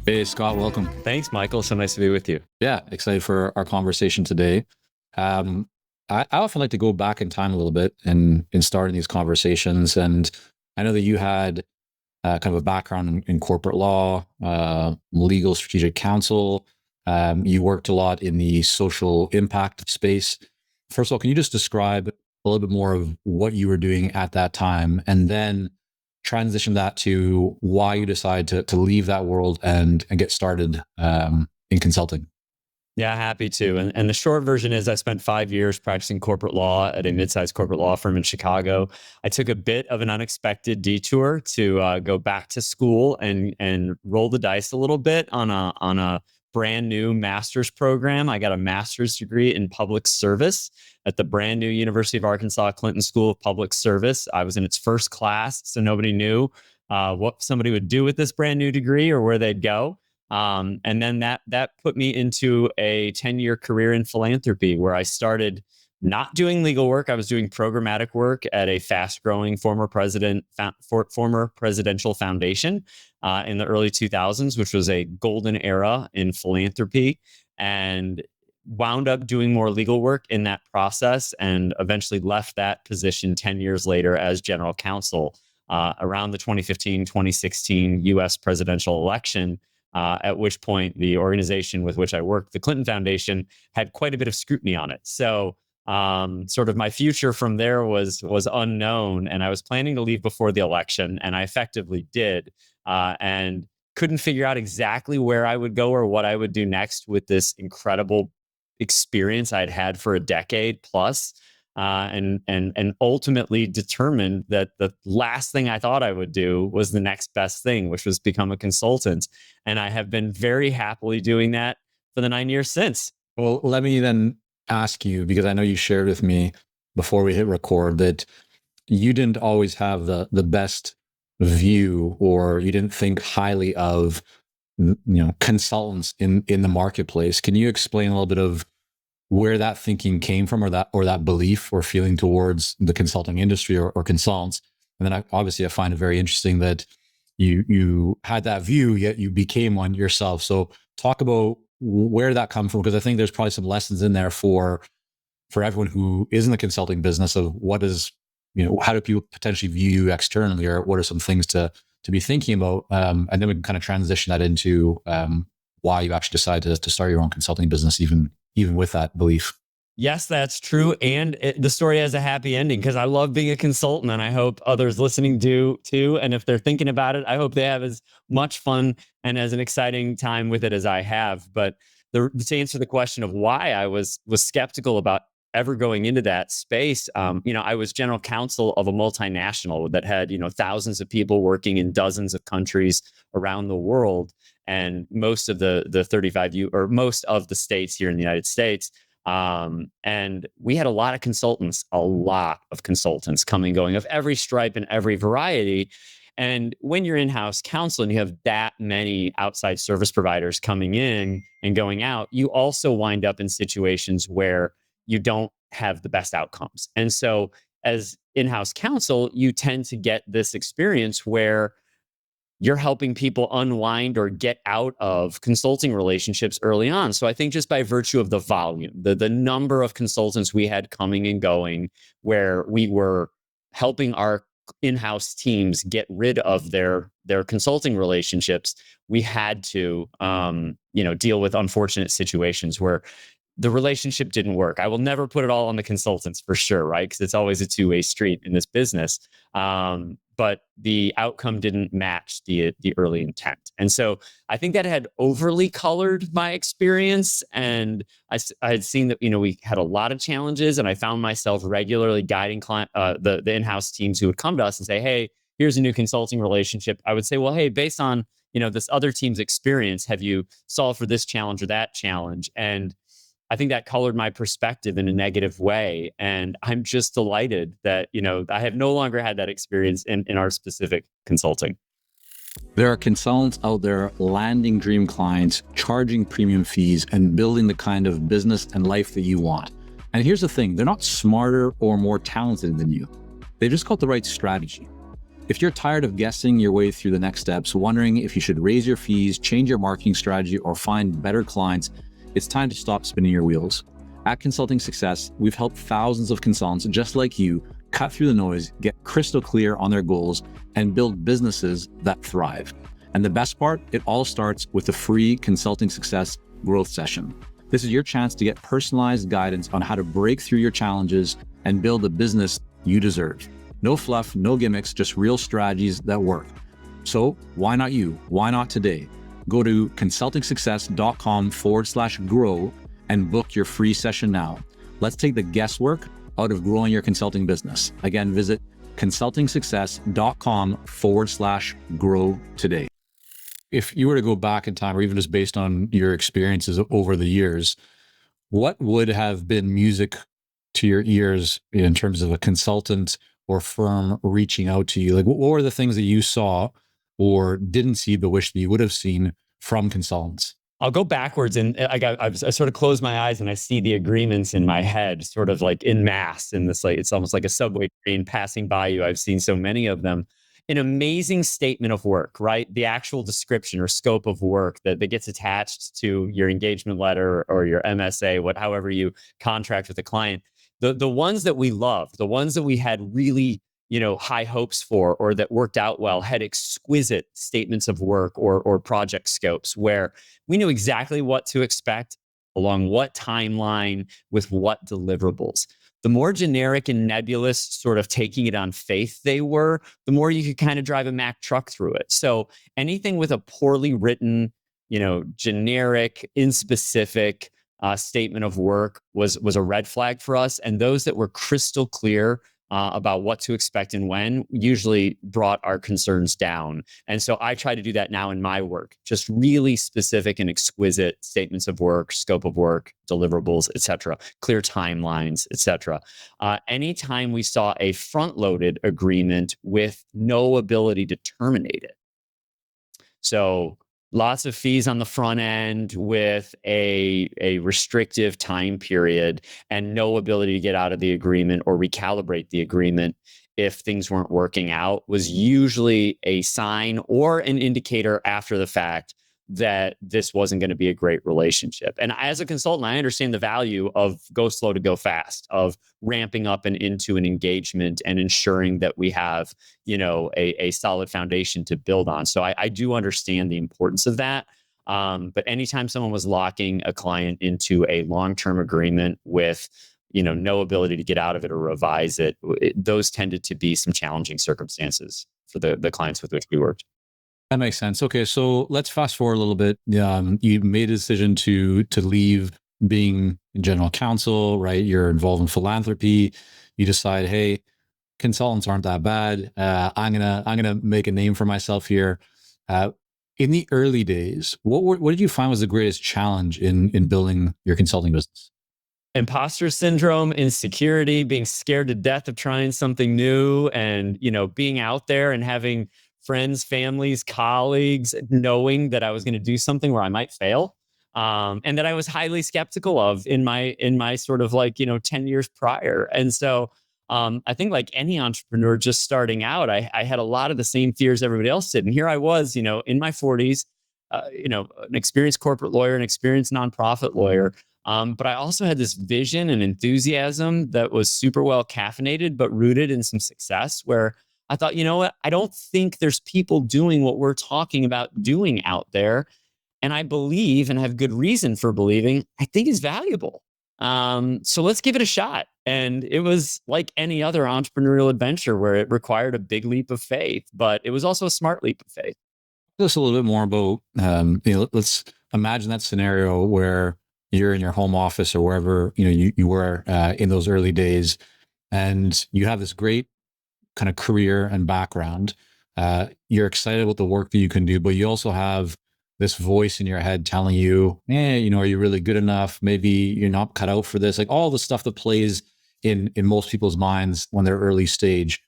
Hey, Scott, welcome. Thanks, Michael. So nice to be with you. Yeah, excited for our conversation today. Um, I often like to go back in time a little bit in starting these conversations. And I know that you had kind of a background in corporate law, legal strategic counsel. You worked a lot in the social impact space. First of all, can you just describe a little bit more of what you were doing at that time, and then transition that to why you decided to leave that world and get started in consulting? Yeah, happy to. And the short version is I spent 5 years practicing corporate law at a mid-sized corporate law firm in Chicago. I took a bit of an unexpected detour to go back to school and roll the dice a little bit on a brand new master's program. I got a master's degree in public service at the brand new University of Arkansas Clinton School of Public Service. I was in its first class, so nobody knew what somebody would do with this brand new degree or where they'd go. And then that put me into a 10-year career in philanthropy, where I started not doing legal work. I was doing programmatic work at a fast-growing former presidential foundation in the early 2000s, which was a golden era in philanthropy, and wound up doing more legal work in that process, and eventually left that position 10 years later as general counsel around the 2015-2016 U.S. presidential election. At which point the organization with which I worked, the Clinton Foundation, had quite a bit of scrutiny on it. So sort of my future from there was unknown, and I was planning to leave before the election, and I effectively did, and couldn't figure out exactly where I would go or what I would do next with this incredible experience I'd had for a decade plus. And ultimately determined that the last thing I thought I would do was the next best thing, which was become a consultant. And I have been very happily doing that for the 9 years since. Well, let me then ask you, because I know you shared with me before we hit record that you didn't always have the best view, or you didn't think highly of consultants in the marketplace. Can you explain a little bit of where that thinking came from, or that belief or feeling towards the consulting industry or consultants? And then obviously I find it very interesting that you had that view, yet you became one yourself. So talk about where that comes from, because I think there's probably some lessons in there for everyone who is in the consulting business of what is, how do people potentially view you externally, or what are some things to be thinking about, and then we can kind of transition that into why you actually decided to start your own consulting business, even with that belief. Yes, that's true. And the story has a happy ending, because I love being a consultant, and I hope others listening do too. And if they're thinking about it, I hope they have as much fun and as an exciting time with it as I have. But to answer the question of why I was skeptical about ever going into that space, I was general counsel of a multinational that had, thousands of people working in dozens of countries around the world. And most of the 35 or most of the states here in the United States. And we had a lot of consultants coming and going of every stripe and every variety. And when you're in-house counsel and you have that many outside service providers coming in and going out, you also wind up in situations where you don't have the best outcomes. And so as in-house counsel, you tend to get this experience where you're helping people unwind or get out of consulting relationships early on. So I think just by virtue of the volume, the number of consultants we had coming and going, where we were helping our in-house teams get rid of their consulting relationships, we had to deal with unfortunate situations where the relationship didn't work. I will never put it all on the consultants, for sure, right? Because it's always a two-way street in this business. But the outcome didn't match the early intent. And so I think that had overly colored my experience. And I had seen that, we had a lot of challenges, and I found myself regularly guiding the in-house teams who would come to us and say, hey, here's a new consulting relationship. I would say, well, hey, based on, this other team's experience, have you solved for this challenge or that challenge? And I think that colored my perspective in a negative way. And I'm just delighted that, I have no longer had that experience in our specific consulting. There are consultants out there landing dream clients, charging premium fees, and building the kind of business and life that you want. And here's the thing, they're not smarter or more talented than you. They've just got the right strategy. If you're tired of guessing your way through the next steps, wondering if you should raise your fees, change your marketing strategy, or find better clients, it's time to stop spinning your wheels. At Consulting Success, we've helped thousands of consultants just like you cut through the noise, get crystal clear on their goals, and build businesses that thrive. And the best part, it all starts with the free Consulting Success growth session. This is your chance to get personalized guidance on how to break through your challenges and build the business you deserve. No fluff, no gimmicks, just real strategies that work. So why not you? Why not today? Go to consultingsuccess.com/grow and book your free session now. Let's take the guesswork out of growing your consulting business. Again, visit consultingsuccess.com/grow today. If you were to go back in time, or even just based on your experiences over the years, what would have been music to your ears in terms of a consultant or firm reaching out to you? Like, what were the things that you saw or didn't see but wish that you would have seen from consultants? I'll go backwards, and I sort of close my eyes and I see the agreements in my head, sort of like in mass. In this, like, it's almost like a subway train passing by you. I've seen so many of them. An amazing statement of work, right? The actual description or scope of work that gets attached to your engagement letter or your MSA, however you contract with the client. The ones that we loved, the ones that we had really high hopes for, or that worked out well, had exquisite statements of work or project scopes where we knew exactly what to expect along what timeline with what deliverables. The more generic and nebulous, sort of taking it on faith they were, the more you could kind of drive a Mack truck through it. So anything with a poorly written, generic, inspecific statement of work was a red flag for us. And those that were crystal clear about what to expect and when usually brought our concerns down. And so I try to do that now in my work, just really specific and exquisite statements of work, scope of work, deliverables, et cetera, clear timelines, et cetera. Anytime we saw a front-loaded agreement with no ability to terminate it. So lots of fees on the front end with a restrictive time period and no ability to get out of the agreement or recalibrate the agreement if things weren't working out was usually a sign or an indicator after the fact that this wasn't going to be a great relationship. And as a consultant, I understand the value of go slow to go fast, of ramping up and into an engagement and ensuring that we have, a solid foundation to build on. So I do understand the importance of that. But anytime someone was locking a client into a long-term agreement with, no ability to get out of it or revise it, those tended to be some challenging circumstances for the clients with which we worked. That makes sense. Okay, so let's fast forward a little bit. You made a decision to leave being general counsel, right? You're involved in philanthropy. You decide, hey, consultants aren't that bad. I'm gonna make a name for myself here. In the early days, what did you find was the greatest challenge in building your consulting business? Imposter syndrome, insecurity, being scared to death of trying something new, and being out there and having friends, families, colleagues knowing that I was going to do something where I might fail, and that I was highly skeptical of in my sort of 10 years prior. And so I think, like any entrepreneur just starting out, I had a lot of the same fears everybody else did. And here I was, in my 40s, an experienced corporate lawyer, an experienced nonprofit lawyer. But I also had this vision and enthusiasm that was super well caffeinated, but rooted in some success, where I thought, you know what? I don't think there's people doing what we're talking about doing out there. And I believe, and have good reason for believing, I think is valuable. So let's give it a shot. And it was like any other entrepreneurial adventure where it required a big leap of faith, but it was also a smart leap of faith. Just a little bit more about, let's imagine that scenario where you're in your home office or wherever, you were in those early days, and you have this great kind of career and background. You're excited about the work that you can do, but you also have this voice in your head telling you, are you really good enough? Maybe you're not cut out for this. Like all the stuff that plays in most people's minds when they're early stage.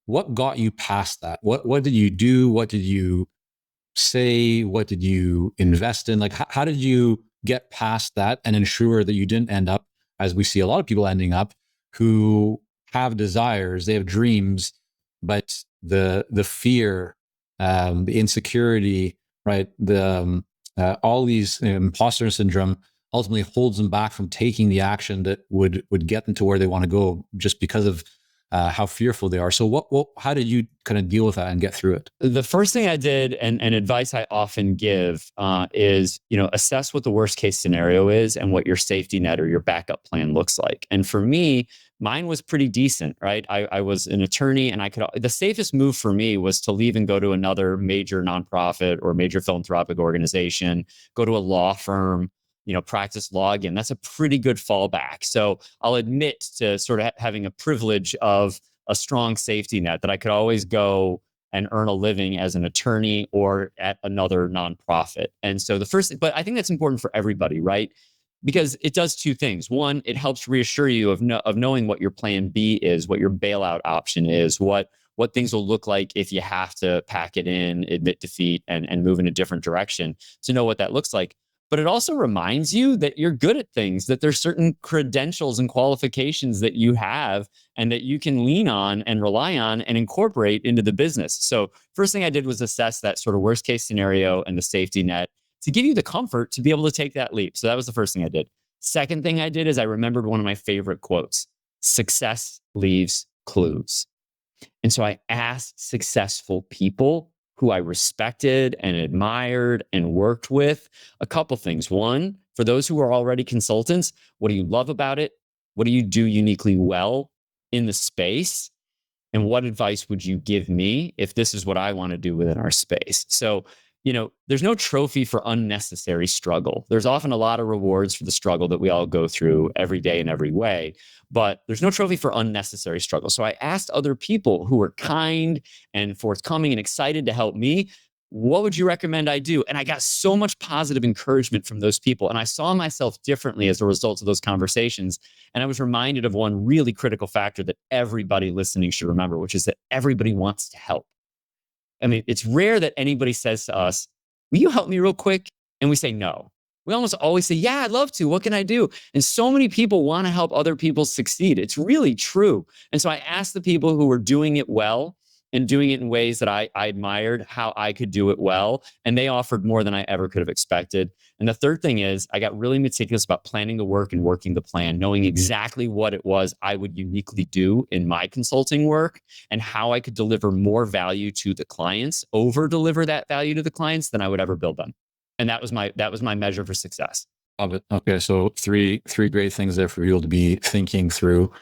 What got you past that? What did you do? What did you say? What did you invest in? Like, how did you get past that and ensure that you didn't end up, as we see a lot of people ending up, who have desires, they have dreams, but the fear, the insecurity, right? All these imposter syndrome ultimately holds them back from taking the action that would get them to where they want to go, just because of how fearful they are. So how did you kind of deal with that and get through it? The first thing I did, and advice I often give, is, assess what the worst case scenario is and what your safety net or your backup plan looks like. And for me, mine was pretty decent, right? I was an attorney, and the safest move for me was to leave and go to another major nonprofit or major philanthropic organization, go to a law firm, practice law again. That's a pretty good fallback. So I'll admit to sort of having a privilege of a strong safety net that I could always go and earn a living as an attorney or at another nonprofit. And so but I think that's important for everybody, right? Because it does two things. One, it helps reassure you of knowing what your plan B is, what your bailout option is, what things will look like if you have to pack it in, admit defeat, and move in a different direction, to know what that looks like. But it also reminds you that you're good at things, that there's certain credentials and qualifications that you have and that you can lean on and rely on and incorporate into the business. So first thing I did was assess that sort of worst case scenario and the safety net to give you the comfort to be able to take that leap. So that was the first thing I did. Second thing I did is I remembered one of my favorite quotes: success leaves clues. And so I asked successful people who I respected and admired and worked with a couple things. One, for those who are already consultants, what do you love about it? What do you do uniquely well in the space? And what advice would you give me if this is what I want to do within our space? So, there's no trophy for unnecessary struggle. There's often a lot of rewards for the struggle that we all go through every day in every way, but there's no trophy for unnecessary struggle. So I asked other people who were kind and forthcoming and excited to help me, what would you recommend I do? And I got so much positive encouragement from those people. And I saw myself differently as a result of those conversations. And I was reminded of one really critical factor that everybody listening should remember, which is that everybody wants to help. I mean, it's rare that anybody says to us, will you help me real quick? And we say no. We almost always say, yeah, I'd love to. What can I do? And so many people want to help other people succeed. It's really true. And so I asked the people who were doing it well and doing it in ways that I admired how I could do it well. And they offered more than I ever could have expected. And the third thing is I got really meticulous about planning the work and working the plan, knowing exactly what it was I would uniquely do in my consulting work and how I could deliver more value to the clients, over deliver that value to the clients than I would ever build them. And that was my measure for success. Love it. Okay. So three great things there for you to be thinking through.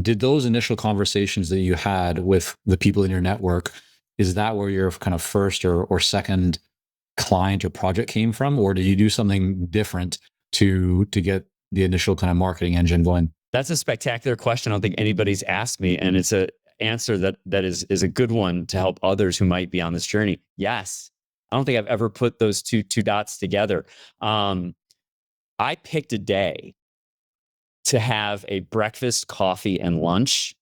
Did those initial conversations that you had with the people in your network, is that where your kind of first or second client or project came from? Or did you do something different to get the initial kind of marketing engine going? That's a spectacular question. I don't think anybody's asked me. And it's an answer that is a good one to help others who might be on this journey. Yes. I don't think I've ever put those two dots together. I picked a day to have a breakfast, coffee, and lunch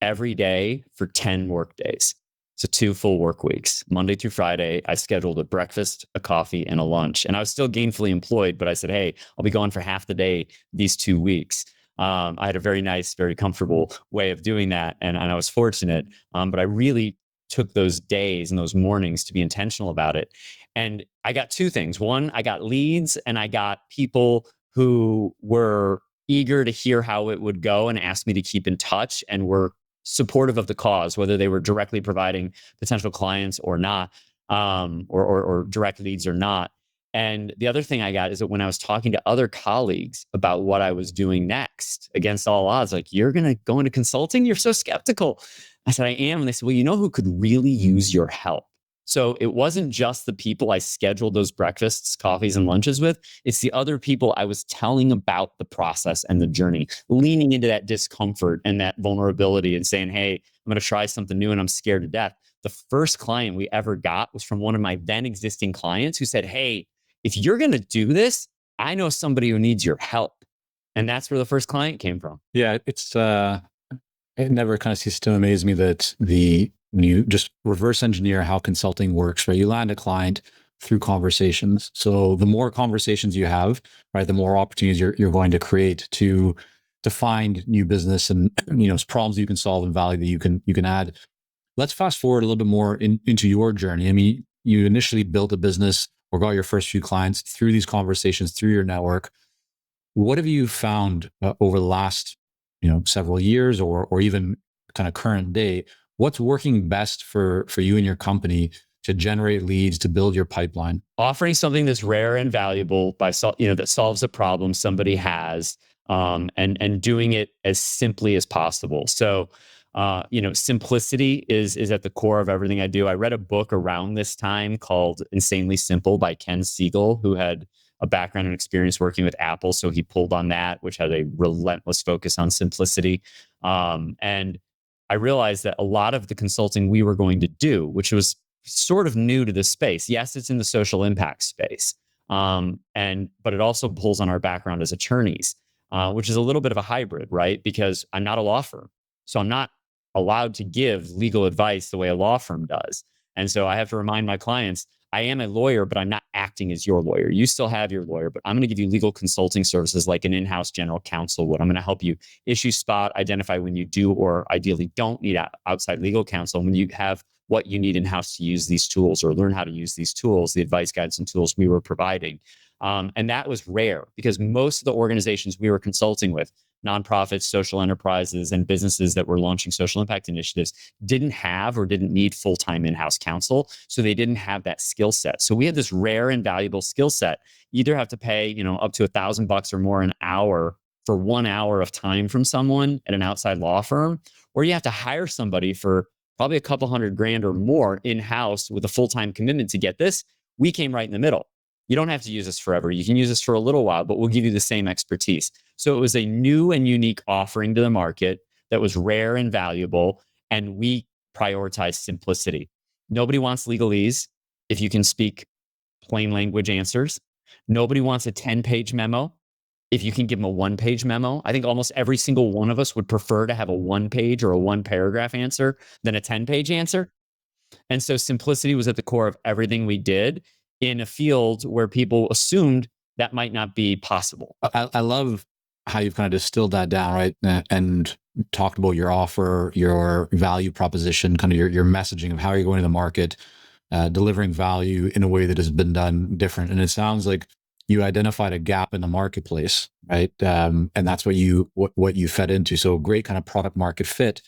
every day for 10 work days. So 2 full work weeks, Monday through Friday. I scheduled a breakfast, a coffee, and a lunch. And I was still gainfully employed, but I said, hey, I'll be gone for half the day these 2 weeks. I had a very nice, very comfortable way of doing that. And I was fortunate, but I really took those days and those mornings to be intentional about it. And I got 2 things. One, I got leads and I got people who were eager to hear how it would go and asked me to keep in touch and were supportive of the cause, whether they were directly providing potential clients or not, or direct leads or not. And the other thing I got is that when I was talking to other colleagues about what I was doing next, against all odds, like, you're going to go into consulting? You're so skeptical. I said, I am. And they said, well, you know who could really use your help? So it wasn't just the people I scheduled those breakfasts, coffees, and lunches with. It's the other people I was telling about the process and the journey, leaning into that discomfort and that vulnerability and saying, hey, I'm going to try something new and I'm scared to death. The first client we ever got was from one of my then existing clients who said, hey, if you're going to do this, I know somebody who needs your help. And that's where the first client came from. Yeah, it never kind of ceases to amaze me that when you just reverse engineer how consulting works, right? You land a client through conversations. So the more conversations you have, right, the more opportunities you're going to create to to find new business and problems you can solve and value that you can add. Let's fast forward a little bit more into your journey. I mean, you initially built a business or got your first few clients through these conversations, through your network. What have you found over the last, several years or even kind of current day? What's working best for you and your company to generate leads, to build your pipeline? Offering something that's rare and valuable that solves a problem somebody has, and doing it as simply as possible. So, simplicity is at the core of everything I do. I read a book around this time called Insanely Simple by Ken Siegel, who had a background and experience working with Apple. So he pulled on that, which had a relentless focus on simplicity. And I realized that a lot of the consulting we were going to do, which was sort of new to this space. Yes, it's in the social impact space, but it also pulls on our background as attorneys, which is a little bit of a hybrid, right? Because I'm not a law firm, so I'm not allowed to give legal advice the way a law firm does, and so I have to remind my clients I am a lawyer, but I'm not acting as your lawyer. You still have your lawyer, but I'm going to give you legal consulting services like an in-house general counsel would. I'm going to help you issue, spot, identify when you do or ideally don't need outside legal counsel. When you have what you need in-house to use these tools or learn how to use these tools, the advice, guidance, and tools we were providing. And that was rare because most of the organizations we were consulting with, nonprofits, social enterprises, and businesses that were launching social impact initiatives, didn't have or didn't need full-time in-house counsel. So they didn't have that skill set. So we had this rare and valuable skill set. You either have to pay, up to $1,000 or more an hour for 1 hour of time from someone at an outside law firm, or you have to hire somebody for probably a couple $100,000 or more in-house with a full-time commitment to get this. We came right in the middle. You don't have to use this forever. You can use this for a little while, but we'll give you the same expertise. So it was a new and unique offering to the market that was rare and valuable, and we prioritized simplicity. Nobody wants legalese if you can speak plain language answers. Nobody wants a 10-page memo if you can give them a 1-page memo. I think almost every single one of us would prefer to have a 1-page or a 1-paragraph answer than a 10-page answer. And so simplicity was at the core of everything we did in a field where people assumed that might not be possible. I love how you've kind of distilled that down, right? And talked about your offer, your value proposition, kind of your messaging of how you're going to the market, delivering value in a way that has been done different. And it sounds like you identified a gap in the marketplace, right? And that's what you fed into. So great kind of product market fit.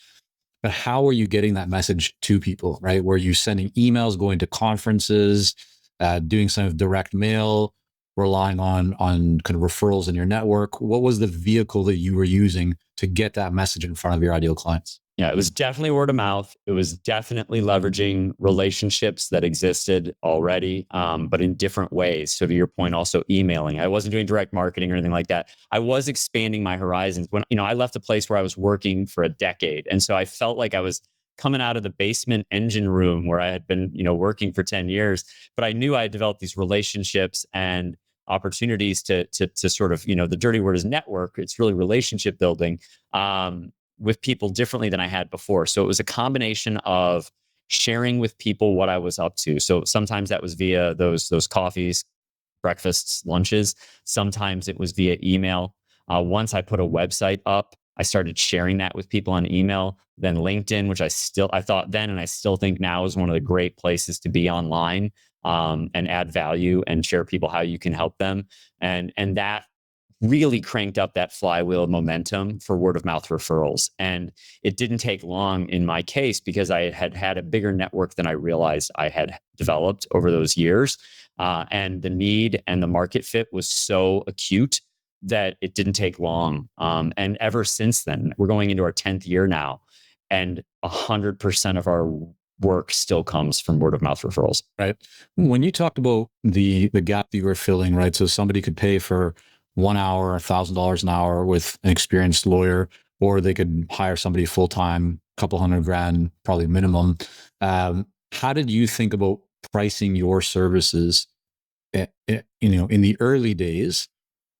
But how are you getting that message to people, right? Were you sending emails, going to conferences, doing some of direct mail, relying on kind of referrals in your network? What was the vehicle that you were using to get that message in front of your ideal clients? Yeah, it was definitely word of mouth. It was definitely leveraging relationships that existed already, but in different ways. So to your point, also emailing. I wasn't doing direct marketing or anything like that. I was expanding my horizons. When I left a place where I was working for a decade, and so I felt like I was coming out of the basement engine room where I had been, working for 10 years. But I knew I had developed these relationships and opportunities to sort of, the dirty word is network. It's really relationship building. With people differently than I had before. So it was a combination of sharing with people what I was up to. So sometimes that was via those coffees, breakfasts, lunches. Sometimes it was via email. Once I put a website up, I started sharing that with people on email. Then LinkedIn, which I thought then and I still think now is one of the great places to be online, and add value and share people how you can help them. And that really cranked up that flywheel of momentum for word of mouth referrals. And it didn't take long in my case because I had had a bigger network than I realized I had developed over those years. And the need and the market fit was so acute that it didn't take long. And ever since then, we're going into our 10th year now, and 100% of our work still comes from word of mouth referrals. Right. When you talked about the gap that you were filling, right? So somebody could pay for 1 hour, $1,000 an hour with an experienced lawyer, or they could hire somebody full time, a couple $100,000, probably minimum. How did you think about pricing your services? In the early days,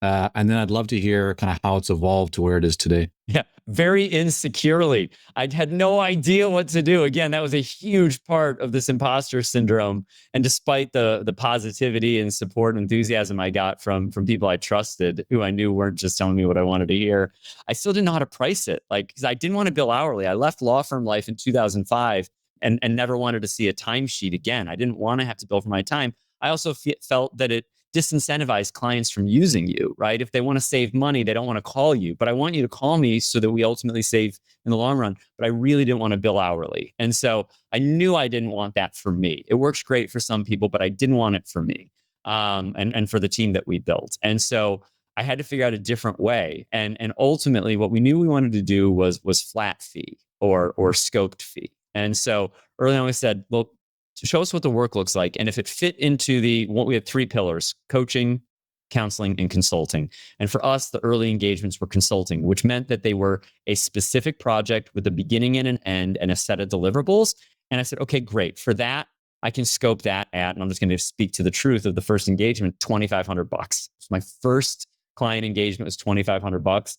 And then I'd love to hear kind of how it's evolved to where it is today. Yeah, very insecurely. I had no idea what to do. Again, that was a huge part of this imposter syndrome. And despite the positivity and support and enthusiasm I got from people I trusted, who I knew weren't just telling me what I wanted to hear, I still didn't know how to price it. Like, because I didn't want to bill hourly. I left law firm life in 2005 and never wanted to see a timesheet again. I didn't want to have to bill for my time. I also felt that it disincentivize clients from using you, right? If they want to save money, they don't want to call you. But I want you to call me so that we ultimately save in the long run. But I really didn't want to bill hourly. And so I knew I didn't want that for me. It works great for some people, but I didn't want it for me, and for the team that we built. And so I had to figure out a different way. And ultimately, what we knew we wanted to do was flat fee or scoped fee. And so early on, we said, well, show us what the work looks like. And if it fit into what we had 3 pillars: coaching, counseling, and consulting. And for us, the early engagements were consulting, which meant that they were a specific project with a beginning and an end and a set of deliverables. And I said, okay, great. For that, I can scope that at, and I'm just going to speak to the truth of the first engagement, $2,500. So my first client engagement was $2,500.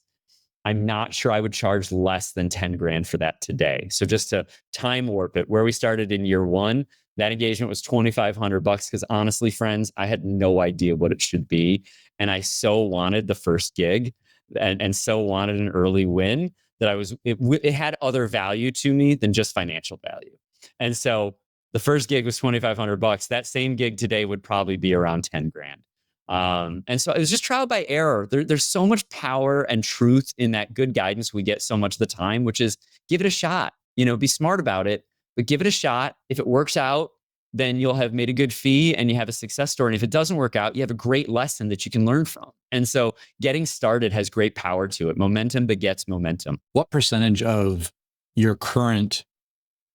I'm not sure I would charge less than 10 grand for that today. So just to time warp it, where we started in year 1, that engagement was $2,500 because honestly, friends, I had no idea what it should be. And I so wanted the first gig and so wanted an early win that it had other value to me than just financial value. And so the first gig was $2,500. That same gig today would probably be around 10 grand. And so it was just trial by error. There's so much power and truth in that good guidance we get so much of the time, which is give it a shot, be smart about it, but give it a shot. If it works out, then you'll have made a good fee and you have a success story. And if it doesn't work out, you have a great lesson that you can learn from. And so getting started has great power to it. Momentum begets momentum. What percentage of your current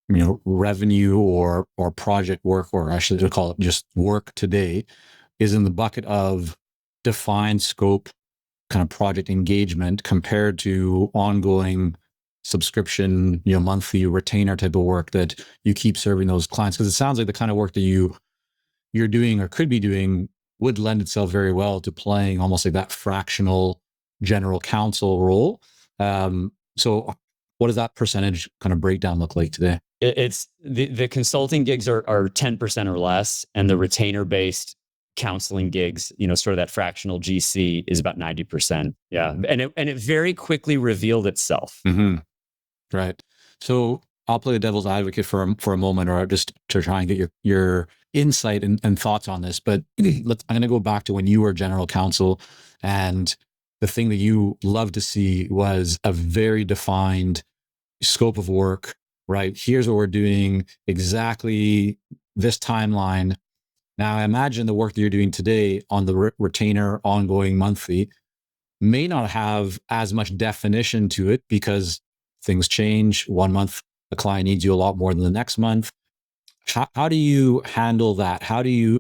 revenue or project work, or I should call it just work today, is in the bucket of defined scope kind of project engagement compared to ongoing subscription, monthly retainer type of work that you keep serving those clients? Because it sounds like the kind of work that you're doing or could be doing would lend itself very well to playing almost like that fractional general counsel role. So what does that percentage kind of breakdown look like today? It's the consulting gigs are 10% or less, and the retainer based counseling gigs, sort of that fractional GC, is about 90%. Yeah. And it very quickly revealed itself. Mm-hmm. Right. So I'll play the devil's advocate for a moment, or just to try and get your insight and thoughts on this. But I'm going to go back to when you were general counsel, and the thing that you loved to see was a very defined scope of work, right? Here's what we're doing, exactly this timeline. Now, I imagine the work that you're doing today on the retainer ongoing monthly may not have as much definition to it because things change. One month, the client needs you a lot more than the next month. How do you handle that?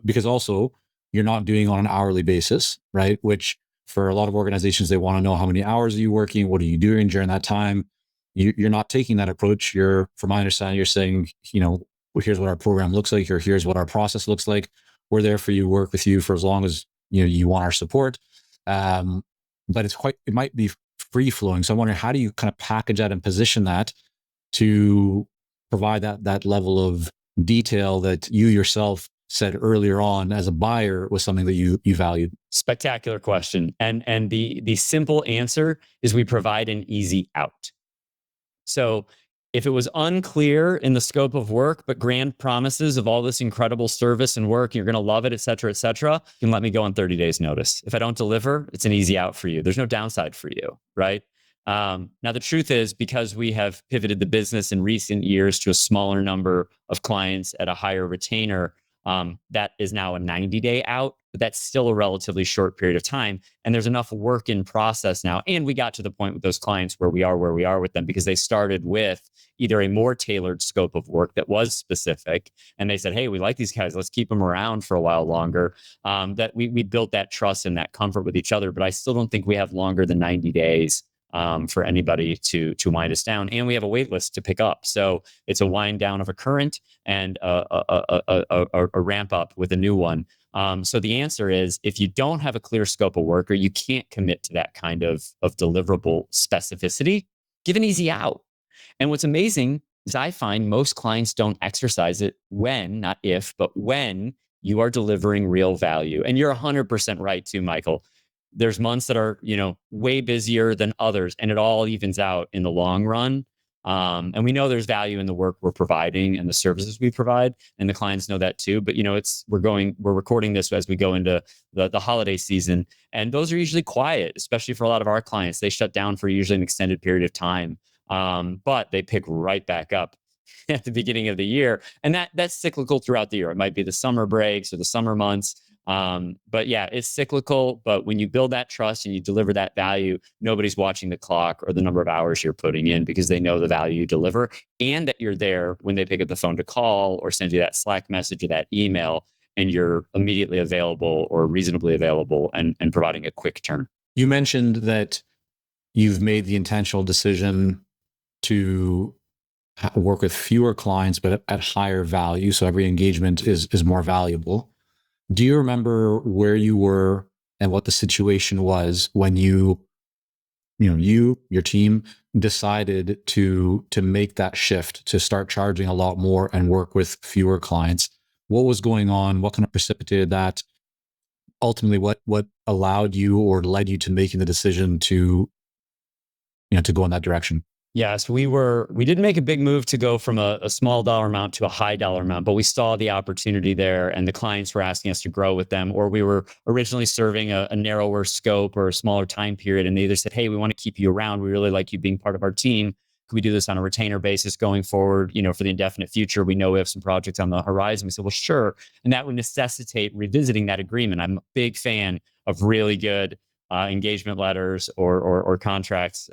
Because also you're not doing on an hourly basis, right? Which for a lot of organizations, they want to know how many hours are you working? What are you doing during that time? You're not taking that approach. From my understanding, you're saying, well, here's what our program looks like, or here's what our process looks like. We're there for you, work with you for as long as you want our support. But it might be free flowing. So I'm wondering, how do you kind of package that and position that to provide that level of detail that you yourself said earlier on as a buyer was something that you valued? Spectacular question. And the simple answer is we provide an easy out. So if it was unclear in the scope of work, but grand promises of all this incredible service and work, you're going to love it, et cetera, you can let me go on 30 days notice. If I don't deliver, it's an easy out for you. There's no downside for you, right? Now, the truth is, because we have pivoted the business in recent years to a smaller number of clients at a higher retainer, that is now a 90-day out, but that's still a relatively short period of time. And there's enough work in process now. And we got to the point with those clients where we are with them because they started with either a more tailored scope of work that was specific. And they said, hey, we like these guys. Let's keep them around for a while longer. That we built that trust and that comfort with each other. But I still don't think we have longer than 90 days for anybody to wind us down. And we have a wait list to pick up. So it's a wind down of a current and a ramp up with a new one. So the answer is, if you don't have a clear scope of work or you can't commit to that kind of deliverable specificity, give an easy out. And what's amazing is I find most clients don't exercise it when, not if, but when you are delivering real value. And you're 100% right too, Michael. There's months that are, way busier than others, and it all evens out in the long run. And we know there's value in the work we're providing and the services we provide, and the clients know that too. But we're recording this as we go into the holiday season, and those are usually quiet, especially for a lot of our clients. They shut down for usually an extended period of time, but they pick right back up at the beginning of the year, and that's cyclical throughout the year. It might be the summer breaks or the summer months. But yeah, it's cyclical. But when you build that trust and you deliver that value, nobody's watching the clock or the number of hours you're putting in, because they know the value you deliver and that you're there when they pick up the phone to call or send you that Slack message or that email, and you're immediately available or reasonably available and providing a quick turn. You mentioned that you've made the intentional decision to work with fewer clients, but at higher value. So every engagement is more valuable. Do you remember where you were and what the situation was when your team decided to make that shift, to start charging a lot more and work with fewer clients? What was going on? What kind of precipitated that? Ultimately, what allowed you or led you to making the decision to go in that direction? Yes, we didn't make a big move to go from a small dollar amount to a high dollar amount, but we saw the opportunity there, and the clients were asking us to grow with them, or we were originally serving a narrower scope or a smaller time period, and they either said, "Hey, we want to keep you around. We really like you being part of our team. Could we do this on a retainer basis going forward, for the indefinite future? We know we have some projects on the horizon." We said, "Well, sure." And that would necessitate revisiting that agreement. I'm a big fan of really good engagement letters or contracts.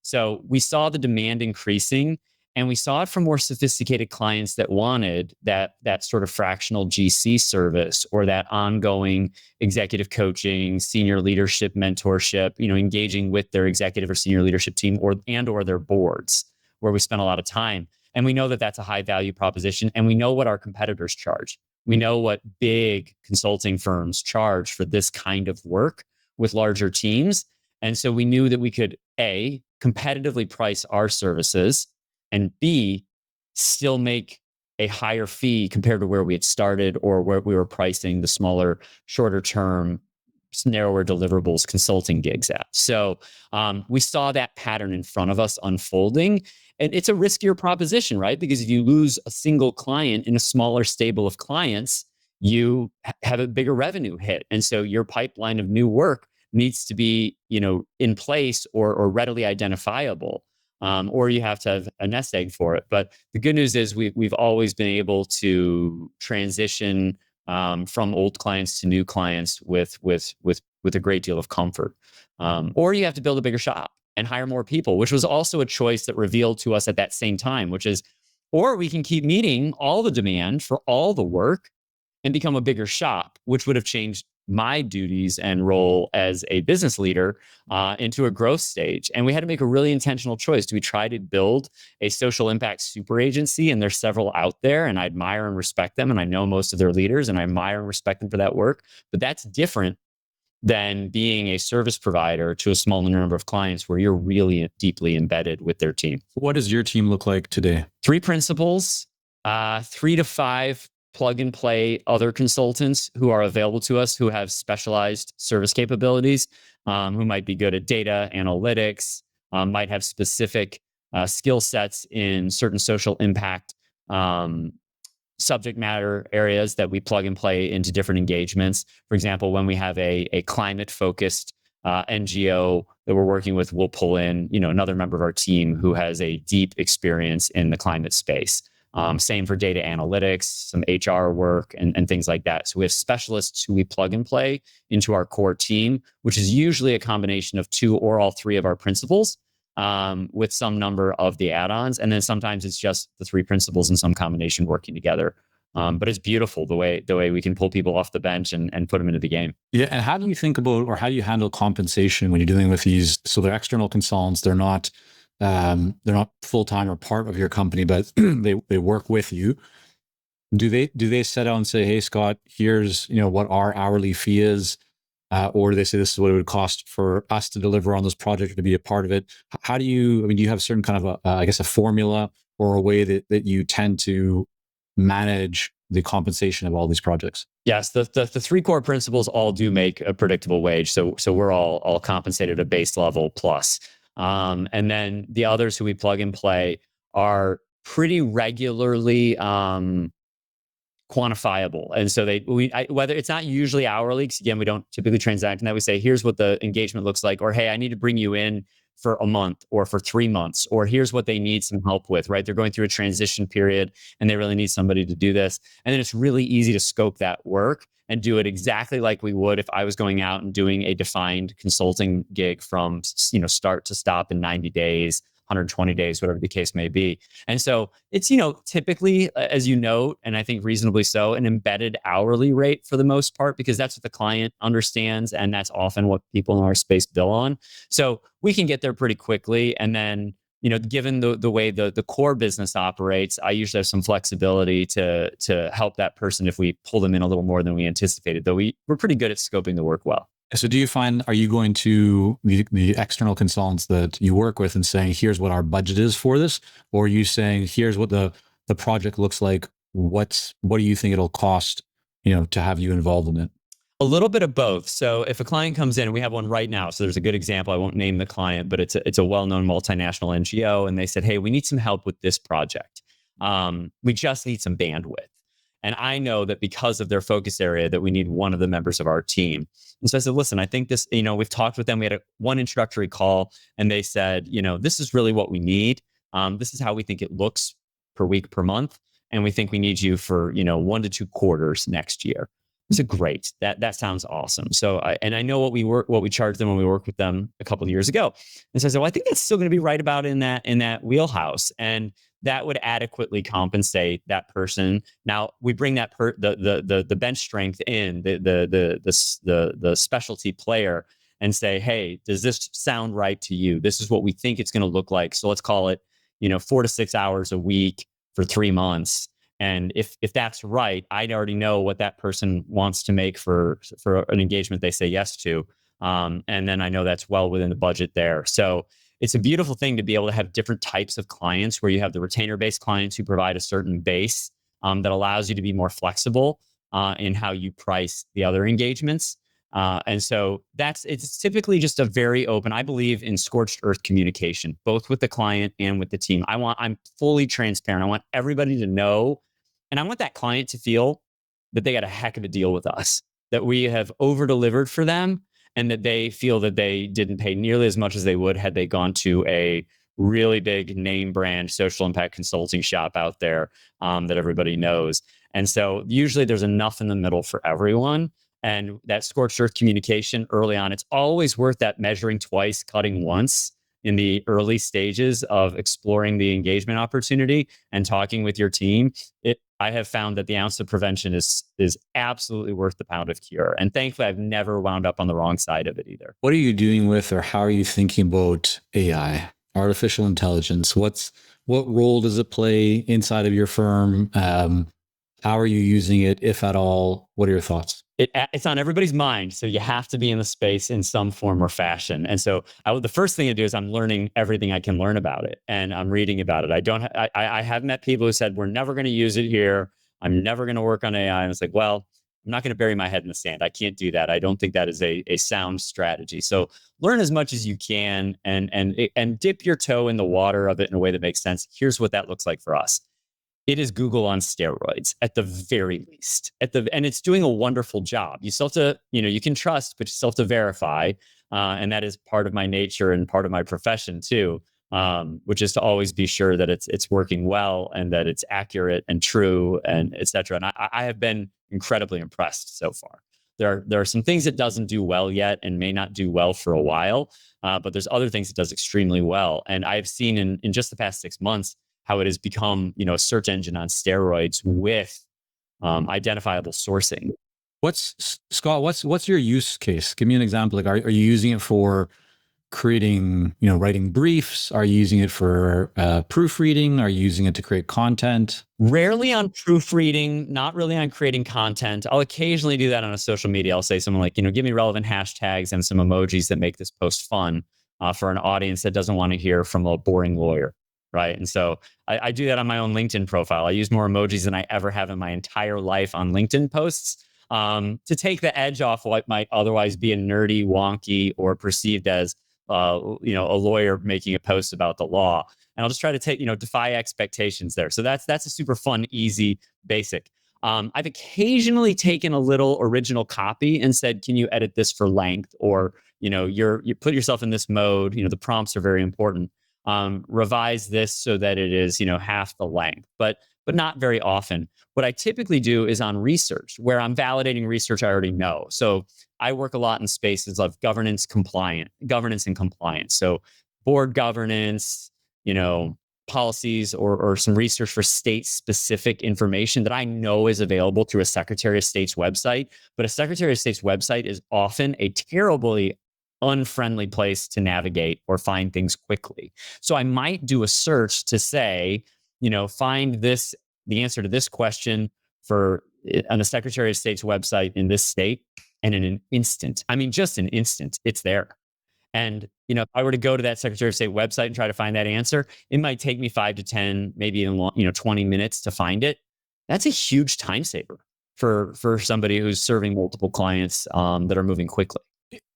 So we saw the demand increasing, and we saw it from more sophisticated clients that wanted that sort of fractional GC service, or that ongoing executive coaching, senior leadership mentorship, engaging with their executive or senior leadership team or their boards, where we spent a lot of time. And we know that that's a high value proposition, and we know what our competitors charge. We know what big consulting firms charge for this kind of work with larger teams. And so we knew that we could, A, competitively price our services, and B, still make a higher fee compared to where we had started or where we were pricing the smaller, shorter term, narrower deliverables consulting gigs at. So we saw that pattern in front of us unfolding. And it's a riskier proposition, right? Because if you lose a single client in a smaller stable of clients, you have a bigger revenue hit. And so your pipeline of new work needs to be, in place or readily identifiable, or you have to have a nest egg for it. But the good news is we've always been able to transition from old clients to new clients with a great deal of comfort. Or you have to build a bigger shop and hire more people, which was also a choice that revealed to us at that same time, which is, or we can keep meeting all the demand for all the work and become a bigger shop, which would have changed my duties and role as a business leader into a growth stage. And we had to make a really intentional choice. Do we try to build a social impact super agency? And there's several out there, and I admire and respect them. And I know most of their leaders, and I admire and respect them for that work. But that's different than being a service provider to a smaller number of clients where you're really deeply embedded with their team. What does your team look like today? 3 principals, 3 to 5 plug and play other consultants who are available to us, who have specialized service capabilities, who might be good at data analytics, might have specific skill sets in certain social impact subject matter areas that we plug and play into different engagements. For example, when we have a climate focused NGO that we're working with, we'll pull in, another member of our team who has a deep experience in the climate space. Same for data analytics, some HR work, and things like that. So we have specialists who we plug and play into our core team, which is usually a combination of 2 or all 3 of our principals, with some number of the add-ons. And then sometimes it's just the 3 principals in some combination working together. But it's beautiful the way we can pull people off the bench and put them into the game. Yeah. And how do you think about, or how do you handle compensation when you're dealing with these? So they're external consultants. They're not full-time or part of your company, but they work with you. Do they set out and say, hey, Scott, here's what our hourly fee is, or do they say this is what it would cost for us to deliver on this project or to be a part of it? How do you? I mean, do you have certain kind of I guess a formula or a way that you tend to manage the compensation of all these projects? Yes, the three core principles all do make a predictable wage. So we're all compensated at base level plus. And then the others who we plug and play are pretty regularly quantifiable. And so whether it's not usually hourly, because again, we don't typically transact in that. We say, here's what the engagement looks like, or hey, I need to bring you in for a month or for 3 months, or here's what they need some help with, right? They're going through a transition period and they really need somebody to do this. And then it's really easy to scope that work and do it exactly like we would if I was going out and doing a defined consulting gig from start to stop in 90 days, 120 days, whatever the case may be. And so it's, typically, as you note, and I think reasonably so, an embedded hourly rate for the most part, because that's what the client understands. And that's often what people in our space bill on. So we can get there pretty quickly. And then, given the way the core business operates, I usually have some flexibility to help that person if we pull them in a little more than we anticipated, though we're pretty good at scoping the work well. So do you find, are you going to the external consultants that you work with and saying, here's what our budget is for this? Or are you saying, here's what the project looks like? What do you think it'll cost, to have you involved in it? A little bit of both. So if a client comes in, and we have one right now. So there's a good example. I won't name the client, but it's a well-known multinational NGO. And they said, hey, we need some help with this project. We just need some bandwidth. And I know that because of their focus area that we need one of the members of our team. And so I said, listen, I think this, we've talked with them. We had one introductory call and they said, this is really what we need. This is how we think it looks per week, per month. And we think we need you for, 1 to 2 quarters next year. I said, great. That sounds awesome. So I know what we charged them when we worked with them a couple of years ago. And so I said, well, I think that's still going to be right about in that wheelhouse. And that would adequately compensate that person. Now we bring that the bench strength in, the specialty player, and say, hey, does this sound right to you? This is what we think it's going to look like. So let's call it, 4 to 6 hours a week for 3 months. And if that's right, I already know what that person wants to make for an engagement they say yes to. And then I know that's well within the budget there. So it's a beautiful thing to be able to have different types of clients where you have the retainer-based clients who provide a certain base that allows you to be more flexible in how you price the other engagements. And so it's typically just a very open, I believe in scorched earth communication, both with the client and with the team. I'm fully transparent. I want everybody to know, and I want that client to feel that they got a heck of a deal with us, that we have over delivered for them, and that they feel that they didn't pay nearly as much as they would had they gone to a really big name brand social impact consulting shop out there that everybody knows. And so usually there's enough in the middle for everyone. And that scorched earth communication early on, it's always worth that measuring twice, cutting once in the early stages of exploring the engagement opportunity and talking with your team. I have found that the ounce of prevention is absolutely worth the pound of cure. And thankfully, I've never wound up on the wrong side of it either. What are you doing with, or how are you thinking about AI, artificial intelligence? What role does it play inside of your firm? How are you using it, if at all? What are your thoughts? It's on everybody's mind. So you have to be in the space in some form or fashion. And so the first thing to do is I'm learning everything I can learn about it, and I'm reading about it. I have met people who said, we're never going to use it here. I'm never going to work on AI. And it's like, well, I'm not going to bury my head in the sand. I can't do that. I don't think that is a sound strategy. So learn as much as you can and dip your toe in the water of it in a way that makes sense. Here's what that looks like for us. It is Google on steroids at the very least. And it's doing a wonderful job. You still have to, you can trust, but you still have to verify. And that is part of my nature and part of my profession too, which is to always be sure that it's working well and that it's accurate and true and et cetera. And I have been incredibly impressed so far. There are some things it doesn't do well yet and may not do well for a while, but there's other things it does extremely well. And I've seen in just the past 6 months how it has become, a search engine on steroids with identifiable sourcing. Scott, what's your use case? Give me an example. Like, are you using it for creating, writing briefs? Are you using it for proofreading? Are you using it to create content? Rarely on proofreading, not really on creating content. I'll occasionally do that on a social media. I'll say something like, give me relevant hashtags and some emojis that make this post fun for an audience that doesn't want to hear from a boring lawyer, right? And so I do that on my own LinkedIn profile. I use more emojis than I ever have in my entire life on LinkedIn posts to take the edge off what might otherwise be a nerdy, wonky, or perceived as a lawyer making a post about the law. And I'll just try to defy expectations there. So that's a super fun, easy, basic. I've occasionally taken a little original copy and said, can you edit this for length? Or, you put yourself in this mode, the prompts are very important. Revise this so that it is, half the length, but not very often. What I typically do is on research, where I'm validating research I already know. So I work a lot in spaces of governance and compliance. So board governance, policies or some research for state specific information that I know is available through a Secretary of State's website. But a Secretary of State's website is often a terribly unfriendly place to navigate or find things quickly. So I might do a search to say, find the answer to this question on the Secretary of State's website in this state. And in an instant, just an instant, it's there. And, if I were to go to that Secretary of State website and try to find that answer, it might take me 5 to 10, maybe even 20 minutes to find it. That's a huge time saver for somebody who's serving multiple clients that are moving quickly.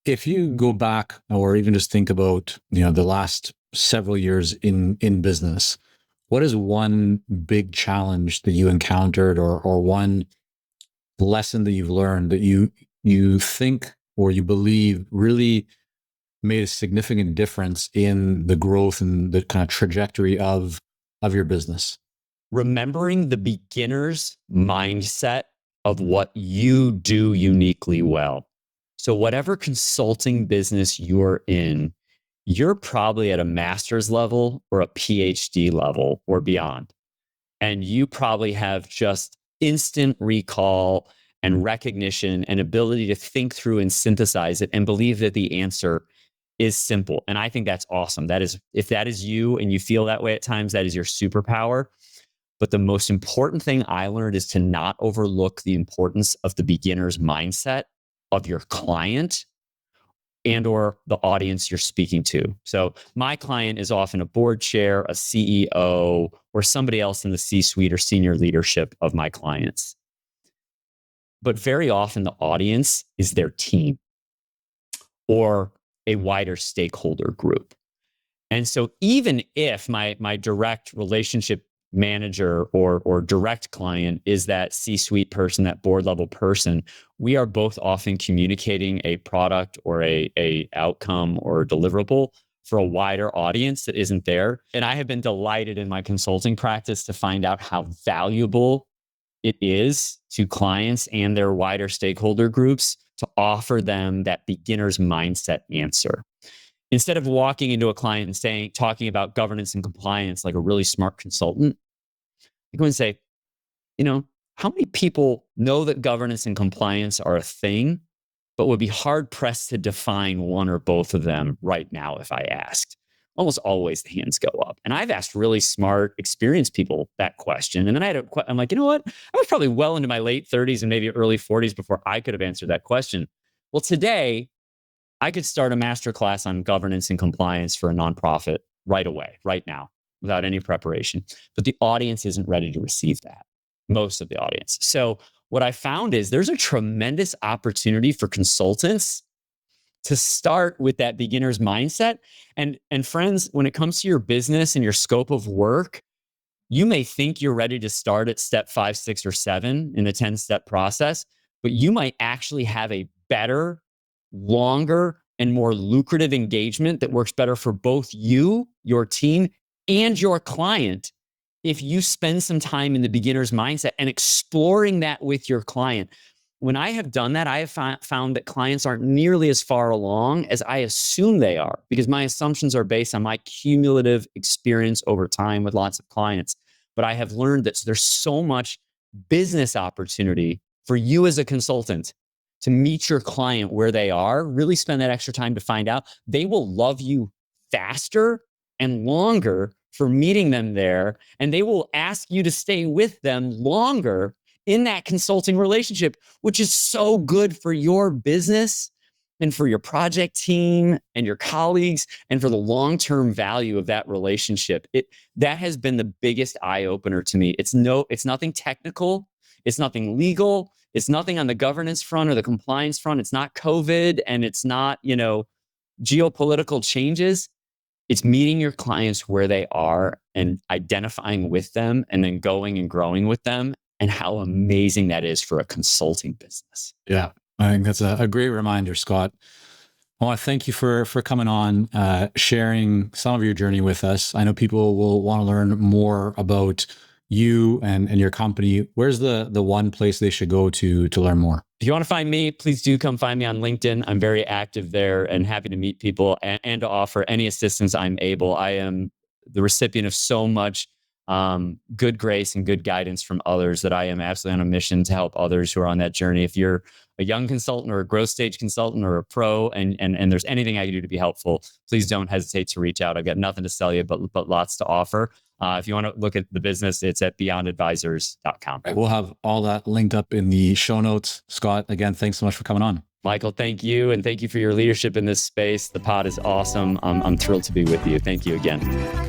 If you go back or even just think about, the last several years in business, what is one big challenge that you encountered or one lesson that you've learned that you think or you believe really made a significant difference in the growth and the kind of trajectory of your business? Remembering the beginner's mindset of what you do uniquely well. So whatever consulting business you're in, you're probably at a master's level or a PhD level or beyond. And you probably have just instant recall and recognition and ability to think through and synthesize it and believe that the answer is simple. And I think that's awesome. If that is you and you feel that way at times, that is your superpower. But the most important thing I learned is to not overlook the importance of the beginner's mindset of your client and or the audience you're speaking to. So my client is often a board chair, a CEO, or somebody else in the C-suite or senior leadership of my clients. But very often the audience is their team or a wider stakeholder group. And so even if my direct relationship manager or direct client is that C-suite person, that board level person, we are both often communicating a product or a outcome or deliverable for a wider audience that isn't there. And I have been delighted in my consulting practice to find out how valuable it is to clients and their wider stakeholder groups to offer them that beginner's mindset answer. Instead of walking into a client and talking about governance and compliance like a really smart consultant, I go and say, how many people know that governance and compliance are a thing, but would be hard pressed to define one or both of them right now if I asked? Almost always the hands go up. And I've asked really smart, experienced people that question. And then I'm like, you know what? I was probably well into my late 30s and maybe early 40s before I could have answered that question. Well, today, I could start a masterclass on governance and compliance for a nonprofit right away, right now, without any preparation. But the audience isn't ready to receive that, most of the audience. So what I found is there's a tremendous opportunity for consultants to start with that beginner's mindset. And friends, when it comes to your business and your scope of work, you may think you're ready to start at step 5, 6, or 7 in the 10-step process, but you might actually have a better, longer, and more lucrative engagement that works better for both you, your team, and your client if you spend some time in the beginner's mindset and exploring that with your client. When I have done that, I have found that clients aren't nearly as far along as I assume they are, because my assumptions are based on my cumulative experience over time with lots of clients. But I have learned that there's so much business opportunity for you as a consultant to meet your client where they are, really spend that extra time to find out, they will love you faster and longer for meeting them there. And they will ask you to stay with them longer in that consulting relationship, which is so good for your business and for your project team and your colleagues and for the long-term value of that relationship. That has been the biggest eye-opener to me. It's nothing technical. It's nothing legal. It's nothing on the governance front or the compliance front. It's not COVID, and it's not, geopolitical changes. It's meeting your clients where they are and identifying with them and then going and growing with them, and how amazing that is for a consulting business. Yeah, I think that's a great reminder, Scott. I want to thank you for coming on, sharing some of your journey with us. I know people will want to learn more about you and your company. Where's the one place they should go to learn more? If you want to find me, please do come find me on LinkedIn. I'm very active there and happy to meet people and to offer any assistance I'm able. I am the recipient of so much good grace and good guidance from others that I am absolutely on a mission to help others who are on that journey. If you're a young consultant or a growth stage consultant or a pro and there's anything I can do to be helpful, please don't hesitate to reach out. I've got nothing to sell you, but lots to offer. If you want to look at the business, it's at beyondadvisors.com. Right, we'll have all that linked up in the show notes. Scott, again, thanks so much for coming on. Michael, thank you. And thank you for your leadership in this space. The pod is awesome. I'm thrilled to be with you. Thank you again.